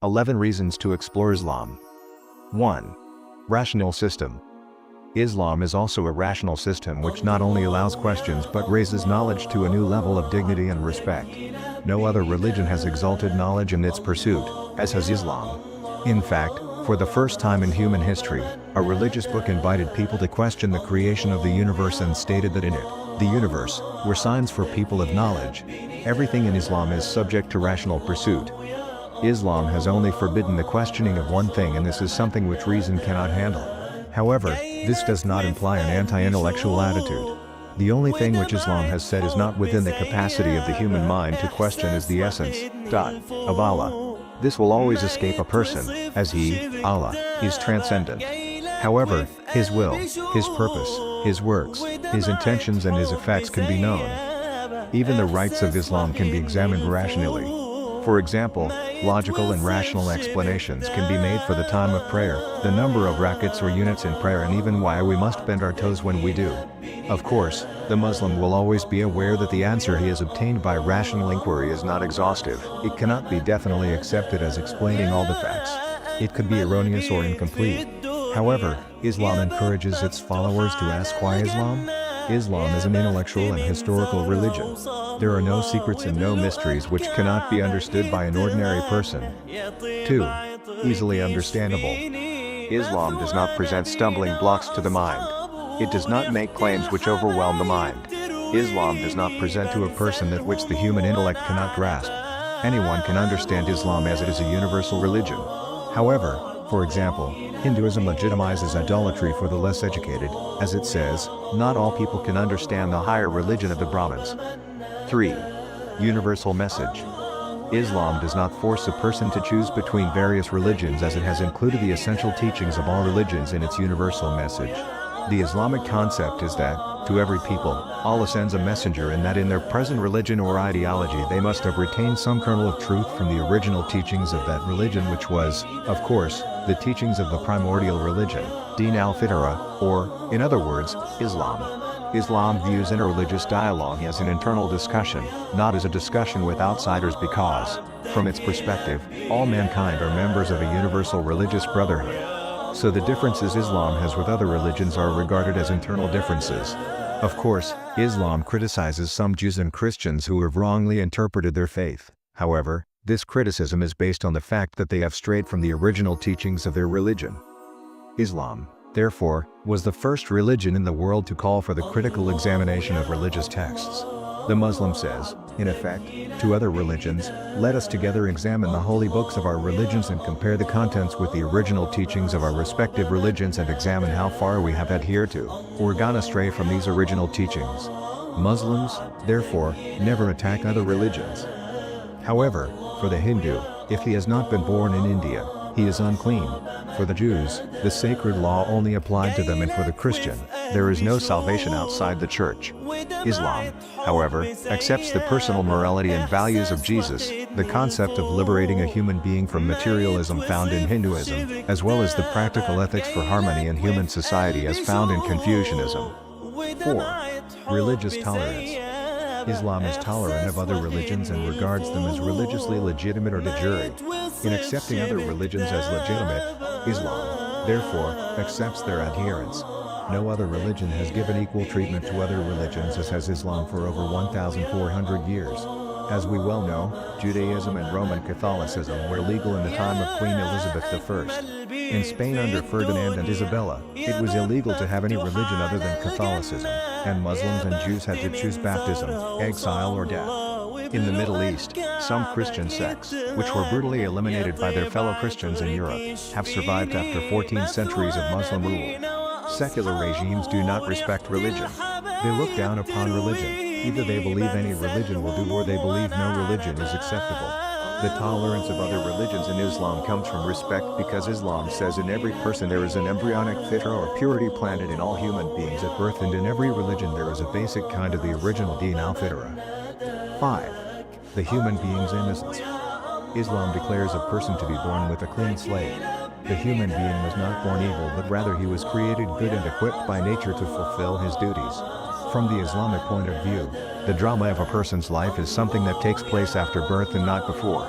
11 Reasons to Explore Islam. 1. Rational System. Islam is also a rational system which not only allows questions but raises knowledge to a new level of dignity and respect. No other religion has exalted knowledge in its pursuit, as has Islam. In fact, for the first time in human history, a religious book invited people to question the creation of the universe and stated that in it, the universe, were signs for people of knowledge. Everything in Islam is subject to rational pursuit. Islam has only forbidden the questioning of one thing, and this is something which reason cannot handle. However, this does not imply an anti-intellectual attitude. The only thing which Islam has said is not within the capacity of the human mind to question is the essence, of Allah. This will always escape a person, as He, Allah, is transcendent. However, His will, His purpose, His works, His intentions and His effects can be known. Even the rites of Islam can be examined rationally. For example, logical and rational explanations can be made for the time of prayer, the number of rakats or units in prayer, and even why we must bend our toes when we do. Of course, the Muslim will always be aware that the answer he has obtained by rational inquiry is not exhaustive. It cannot be definitely accepted as explaining all the facts. It could be erroneous or incomplete. However, Islam encourages its followers to ask why Islam? Islam is an intellectual and historical religion. There are no secrets and no mysteries which cannot be understood by an ordinary person. 2. Easily understandable. Islam does not present stumbling blocks to the mind. It does not make claims which overwhelm the mind. Islam does not present to a person that which the human intellect cannot grasp. Anyone can understand Islam as it is a universal religion. However, for example, Hinduism legitimizes idolatry for the less educated, as it says, not all people can understand the higher religion of the Brahmins. 3. Universal message. Islam does not force a person to choose between various religions, as it has included the essential teachings of all religions in its universal message. The Islamic concept is that, to every people, Allah sends a messenger, and that in their present religion or ideology they must have retained some kernel of truth from the original teachings of that religion, which was, of course, the teachings of the primordial religion, Din al-Fitra, or, in other words, Islam. Islam views interreligious dialogue as an internal discussion, not as a discussion with outsiders, because, from its perspective, all mankind are members of a universal religious brotherhood. So the differences Islam has with other religions are regarded as internal differences. Of course, Islam criticizes some Jews and Christians who have wrongly interpreted their faith. However, this criticism is based on the fact that they have strayed from the original teachings of their religion. Islam, therefore, was the first religion in the world to call for the critical examination of religious texts. The Muslim says, in effect, to other religions, let us together examine the holy books of our religions and compare the contents with the original teachings of our respective religions and examine how far we have adhered to, or gone astray from these original teachings. Muslims, therefore, never attack other religions. However, for the Hindu, if he has not been born in India, he is unclean. For the Jews, the sacred law only applied to them, and for the Christian, there is no salvation outside the church. Islam, however, accepts the personal morality and values of Jesus, the concept of liberating a human being from materialism found in Hinduism, as well as the practical ethics for harmony in human society as found in Confucianism. 4. Religious tolerance. Islam is tolerant of other religions and regards them as religiously legitimate or de jure. In accepting other religions as legitimate, Islam, therefore, accepts their adherents. No other religion has given equal treatment to other religions as has Islam for over 1,400 years. As we well know, Judaism and Roman Catholicism were legal in the time of Queen Elizabeth I. In Spain under Ferdinand and Isabella, it was illegal to have any religion other than Catholicism, and Muslims and Jews had to choose baptism, exile or death. In the Middle East, some Christian sects, which were brutally eliminated by their fellow Christians in Europe, have survived after 14 centuries of Muslim rule. Secular regimes do not respect religion. They look down upon religion. Either they believe any religion will do, or they believe no religion is acceptable. The tolerance of other religions in Islam comes from respect, because Islam says in every person there is an embryonic fitra or purity planted in all human beings at birth, and in every religion there is a basic kind of the original Din al-Fitra. 5. The human being's innocence. Islam declares a person to be born with a clean slate. The human being was not born evil, but rather he was created good and equipped by nature to fulfill his duties. From the Islamic point of view, the drama of a person's life is something that takes place after birth and not before.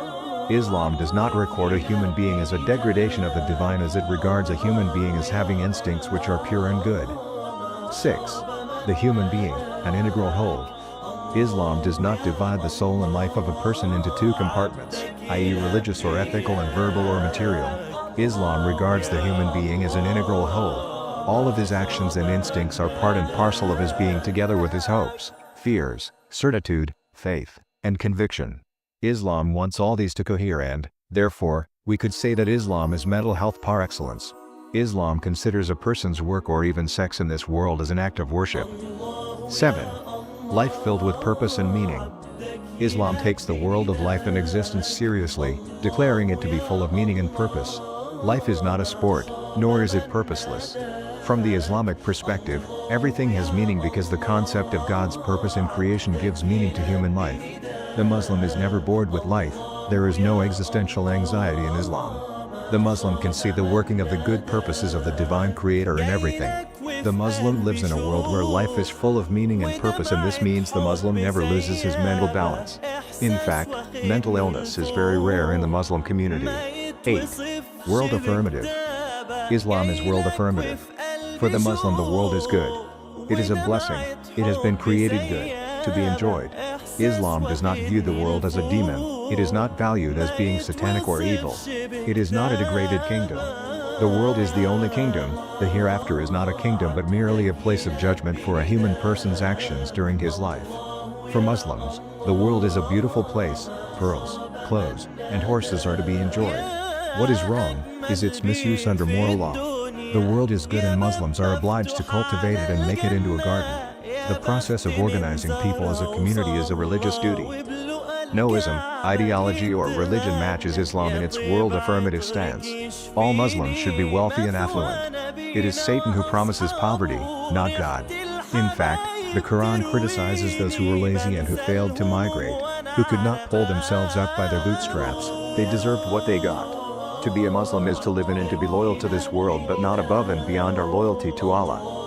Islam does not record a human being as a degradation of the divine as it regards a human being as having instincts which are pure and good. 6. The human being, an integral whole. Islam does not divide the soul and life of a person into two compartments, i.e. religious or ethical and verbal or material. Islam regards the human being as an integral whole. All of his actions and instincts are part and parcel of his being together with his hopes, fears, certitude, faith, and conviction. Islam wants all these to cohere and, therefore, we could say that Islam is mental health par excellence. Islam considers a person's work or even sex in this world as an act of worship. 7. Life filled with purpose and meaning. Islam takes the world of life and existence seriously, declaring it to be full of meaning and purpose. Life is not a sport, nor is it purposeless. From the Islamic perspective, everything has meaning because the concept of God's purpose in creation gives meaning to human life. The Muslim is never bored with life, there is no existential anxiety in Islam. The Muslim can see the working of the good purposes of the divine creator in everything. The Muslim lives in a world where life is full of meaning and purpose, and this means the Muslim never loses his mental balance. In fact, mental illness is very rare in the Muslim community. 8. World affirmative. Islam is world affirmative. For the Muslim, the world is good. It is a blessing. It has been created good, to be enjoyed. Islam does not view the world as a demon. It is not valued as being satanic or evil. It is not a degraded kingdom. The world is the only kingdom. The hereafter is not a kingdom but merely a place of judgment for a human person's actions during his life. For Muslims, the world is a beautiful place. Pearls, clothes, and horses are to be enjoyed. What is wrong is its misuse under moral law. The world is good and Muslims are obliged to cultivate it and make it into a garden. The process of organizing people as a community is a religious duty. No ism, ideology or religion matches Islam in its world affirmative stance. All Muslims should be wealthy and affluent. It is Satan who promises poverty, not God. In fact, the Quran criticizes those who were lazy and who failed to migrate, who could not pull themselves up by their bootstraps. They deserved what they got. To be a Muslim is to live in and to be loyal to this world but not above and beyond our loyalty to Allah.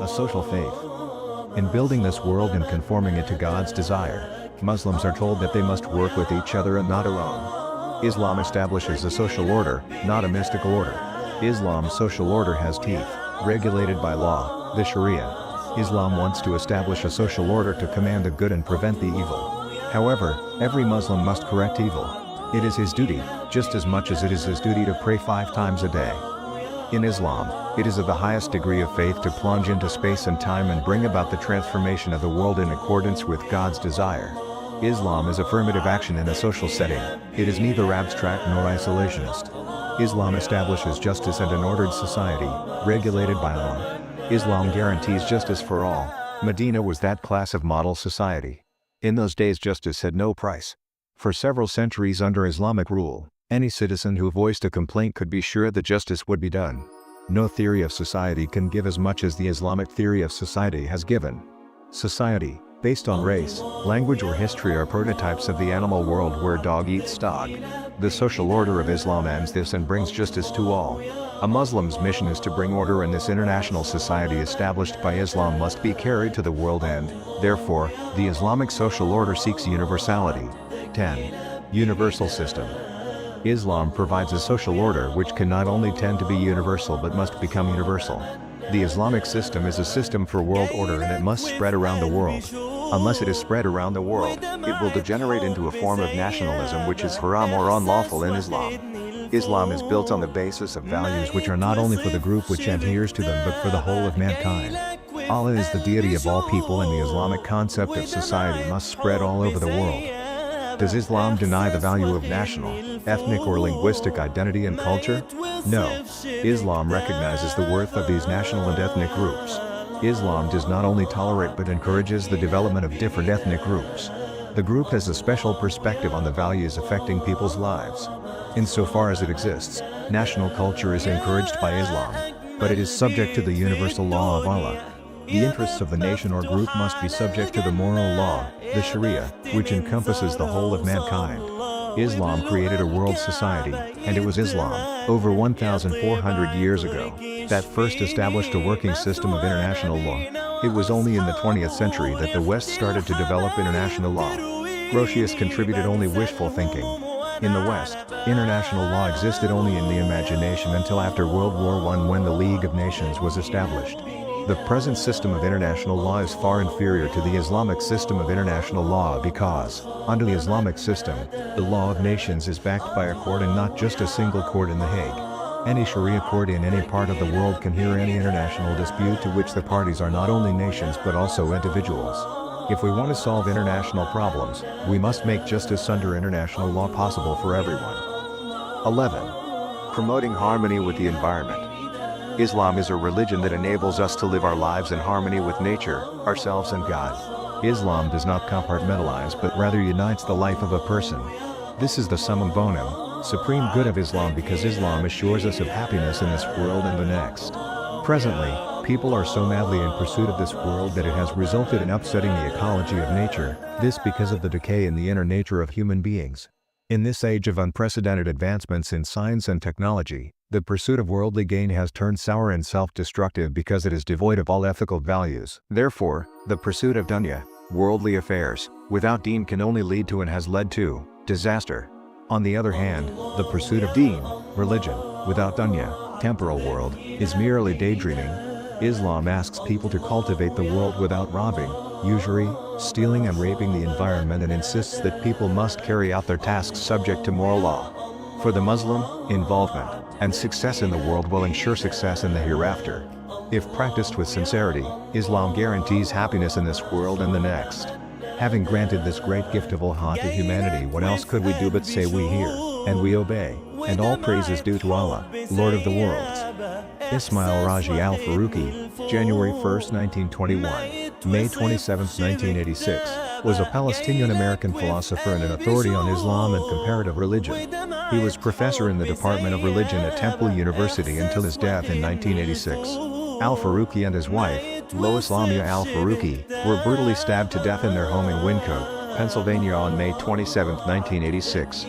A social faith. In building this world and conforming it to God's desire, Muslims are told that they must work with each other and not alone. Islam establishes a social order, not a mystical order. Islam's social order has teeth, regulated by law, the Sharia. Islam wants to establish a social order to command the good and prevent the evil. However, every Muslim must correct evil. It is his duty, just as much as it is his duty to pray 5 times a day. In Islam, it is of the highest degree of faith to plunge into space and time and bring about the transformation of the world in accordance with God's desire. Islam is affirmative action in a social setting. It is neither abstract nor isolationist. Islam establishes justice and an ordered society, regulated by Allah. Islam guarantees justice for all. Medina was that class of model society. In those days justice had no price. For several centuries under Islamic rule, any citizen who voiced a complaint could be sure that justice would be done. No theory of society can give as much as the Islamic theory of society has given. Society, based on race, language or history are prototypes of the animal world where dog eats dog. The social order of Islam ends this and brings justice to all. A Muslim's mission is to bring order, and this international society established by Islam must be carried to the world and, therefore, the Islamic social order seeks universality. 10. Universal system. Islam provides a social order which can not only tend to be universal but must become universal. The Islamic system is a system for world order and it must spread around the world. Unless it is spread around the world, it will degenerate into a form of nationalism which is haram or unlawful in Islam. Islam is built on the basis of values which are not only for the group which adheres to them but for the whole of mankind. Allah is the deity of all people and the Islamic concept of society must spread all over the world. Does Islam deny the value of national, ethnic or linguistic identity and culture? No. Islam recognizes the worth of these national and ethnic groups. Islam does not only tolerate but encourages the development of different ethnic groups. The group has a special perspective on the values affecting people's lives. Insofar as it exists, national culture is encouraged by Islam, but it is subject to the universal law of Allah. The interests of the nation or group must be subject to the moral law, the Sharia, which encompasses the whole of mankind. Islam created a world society, and it was Islam, over 1,400 years ago, that first established a working system of international law. It was only in the 20th century that the West started to develop international law. Grotius contributed only wishful thinking. In the West, international law existed only in the imagination until after World War I, when the League of Nations was established. The present system of international law is far inferior to the Islamic system of international law because, under the Islamic system, the law of nations is backed by a court and not just a single court in The Hague. Any Sharia court in any part of the world can hear any international dispute to which the parties are not only nations but also individuals. If we want to solve international problems, we must make justice under international law possible for everyone. 11. Promoting harmony with the environment. Islam is a religion that enables us to live our lives in harmony with nature, ourselves and God. Islam does not compartmentalize but rather unites the life of a person. This is the summum bonum, supreme good of Islam, because Islam assures us of happiness in this world and the next. Presently, people are so madly in pursuit of this world that it has resulted in upsetting the ecology of nature, this because of the decay in the inner nature of human beings. In this age of unprecedented advancements in science and technology, the pursuit of worldly gain has turned sour and self-destructive because it is devoid of all ethical values. Therefore, the pursuit of dunya, worldly affairs, without deen can only lead to and has led to disaster. On the other hand, the pursuit of deen, religion, without dunya, temporal world, is merely daydreaming. Islam asks people to cultivate the world without robbing, usury, stealing and raping the environment, and insists that people must carry out their tasks subject to moral law. For the Muslim, involvement and success in the world will ensure success in the hereafter. If practiced with sincerity, Islam guarantees happiness in this world and the next. Having granted this great gift of Allah to humanity, what else could we do but say we hear, and we obey, and all praise is due to Allah, Lord of the worlds. Ismail Raji al-Faruqi, January 1, 1921, May 27, 1986, was a Palestinian-American philosopher and an authority on Islam and comparative religion. He was professor in the Department of Religion at Temple University until his death in 1986. Al-Faruqi and his wife, Lois Lamia al-Faruqi, were brutally stabbed to death in their home in Wyncote, Pennsylvania on May 27, 1986.